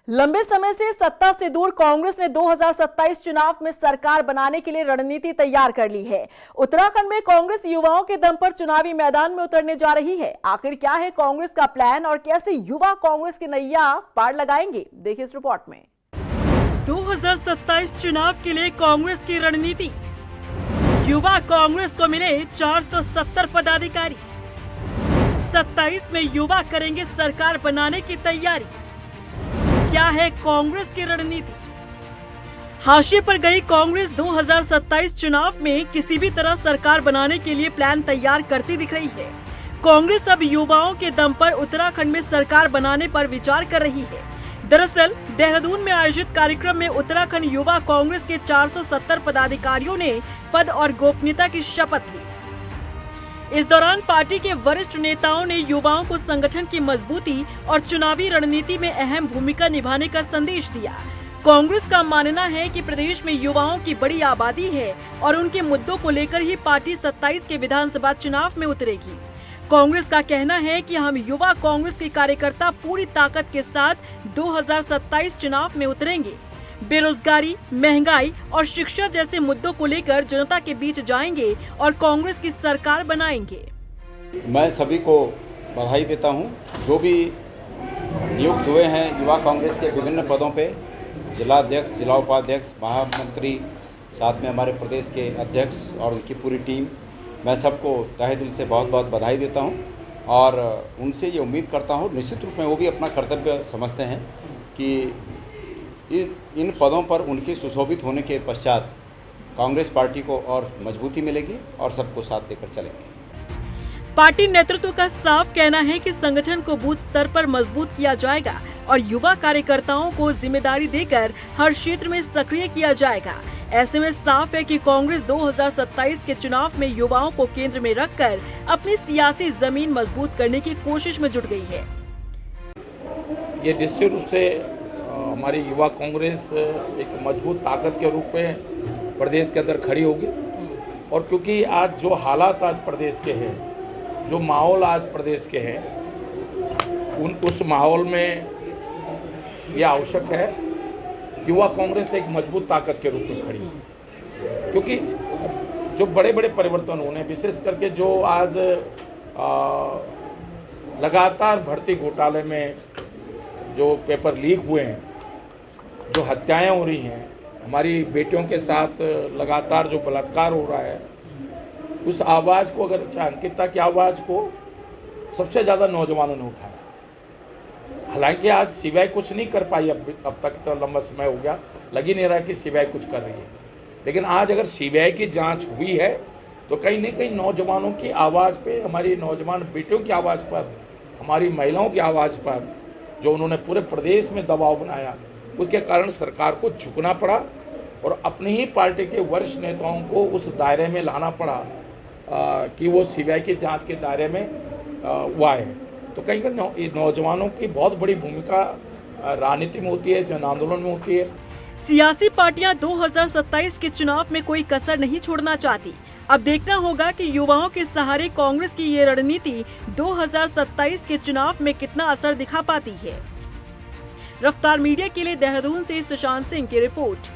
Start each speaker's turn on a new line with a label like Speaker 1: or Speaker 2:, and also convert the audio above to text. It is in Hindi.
Speaker 1: लंबे समय से सत्ता से दूर कांग्रेस ने 2027 चुनाव में सरकार बनाने के लिए रणनीति तैयार कर ली है। उत्तराखंड में कांग्रेस युवाओं के दम पर चुनावी मैदान में उतरने जा रही है। आखिर क्या है कांग्रेस का प्लान और कैसे युवा कांग्रेस की नैया पार लगाएंगे, देखिए इस रिपोर्ट में।
Speaker 2: 2027 चुनाव के लिए कांग्रेस की रणनीति। युवा कांग्रेस को मिले 470 पदाधिकारी। 27 में युवा करेंगे सरकार बनाने की तैयारी। क्या है कांग्रेस की रणनीति? हाशिए पर गई कांग्रेस 2027 चुनाव में किसी भी तरह सरकार बनाने के लिए प्लान तैयार करती दिख रही है। कांग्रेस अब युवाओं के दम पर उत्तराखंड में सरकार बनाने पर विचार कर रही है। दरअसल देहरादून में आयोजित कार्यक्रम में उत्तराखंड युवा कांग्रेस के 470 पदाधिकारियों ने पद और गोपनीयता की शपथ ली। इस दौरान पार्टी के वरिष्ठ नेताओं ने युवाओं को संगठन की मजबूती और चुनावी रणनीति में अहम भूमिका निभाने का संदेश दिया। कांग्रेस का मानना है कि प्रदेश में युवाओं की बड़ी आबादी है और उनके मुद्दों को लेकर ही पार्टी 27 के विधानसभा चुनाव में उतरेगी। कांग्रेस का कहना है कि हम युवा कांग्रेस के कार्यकर्ता पूरी ताकत के साथ 2027 चुनाव में उतरेंगे। बेरोजगारी, महंगाई और शिक्षा जैसे मुद्दों को लेकर जनता के बीच जाएंगे और कांग्रेस की सरकार बनाएंगे।
Speaker 3: मैं सभी को बधाई देता हूं, जो भी नियुक्त हुए हैं युवा कांग्रेस के विभिन्न पदों पे, जिला अध्यक्ष, जिला उपाध्यक्ष, महामंत्री, साथ में हमारे प्रदेश के अध्यक्ष और उनकी पूरी टीम। मैं सबको तहे दिल से बहुत बहुत बधाई देता हूं और उनसे ये उम्मीद करता हूं, निश्चित रूप में वो भी अपना कर्तव्य समझते हैं कि इन पदों पर उनके सुशोभित होने के पश्चात कांग्रेस पार्टी को और मजबूती मिलेगी और सबको साथ लेकर चलेंगे।
Speaker 2: पार्टी नेतृत्व का साफ कहना है कि संगठन को बूथ स्तर पर मजबूत किया जाएगा और युवा कार्यकर्ताओं को जिम्मेदारी देकर हर क्षेत्र में सक्रिय किया जाएगा। ऐसे में साफ है कि कांग्रेस 2027 के चुनाव में युवाओं को केंद्र में रखकर अपनी सियासी जमीन मजबूत करने की कोशिश में जुट गई है।
Speaker 4: ये निश्चित रूप से हमारी युवा कांग्रेस एक मजबूत ताकत के रूप में प्रदेश के अंदर खड़ी होगी और क्योंकि आज जो हालात आज प्रदेश के हैं, जो माहौल आज प्रदेश के हैं, उस माहौल में ये आवश्यक है कि युवा कांग्रेस एक मजबूत ताकत के रूप में खड़ी हो। क्योंकि जो बड़े बड़े परिवर्तन होने, विशेष करके जो आज लगातार भर्ती घोटाले में जो पेपर लीक हुए हैं, जो हत्याएं हो रही हैं, हमारी बेटियों के साथ लगातार जो बलात्कार हो रहा है, उस आवाज़ को, अगर अंकिता की आवाज़ को सबसे ज़्यादा नौजवानों ने उठाया। हालांकि आज सीबीआई कुछ नहीं कर पाई, अब तक इतना लंबा समय हो गया, लग ही नहीं रहा कि सीबीआई कुछ कर रही है। लेकिन आज अगर सीबीआई की जांच हुई है तो कहीं न कहीं नौजवानों की आवाज़ पे, हमारी नौजवान बेटियों की आवाज़ पर, हमारी महिलाओं की आवाज़ पर जो उन्होंने पूरे प्रदेश में दबाव बनाया, उसके कारण सरकार को झुकना पड़ा और अपनी ही पार्टी के वरिष्ठ नेताओं को उस दायरे में लाना पड़ा कि वो सीबीआई की जांच के दायरे में वो आए। तो कहीं कहीं नौजवानों की बहुत बड़ी भूमिका राजनीति में होती है, जन आंदोलन में होती है।
Speaker 2: सियासी पार्टियां 2027 के चुनाव में कोई कसर नहीं छोड़ना चाहती। अब देखना होगा कि युवाओं के सहारे कांग्रेस की ये रणनीति 2027 के चुनाव में कितना असर दिखा पाती है। रफ्तार मीडिया के लिए देहरादून से सुशांत सिंह की रिपोर्ट।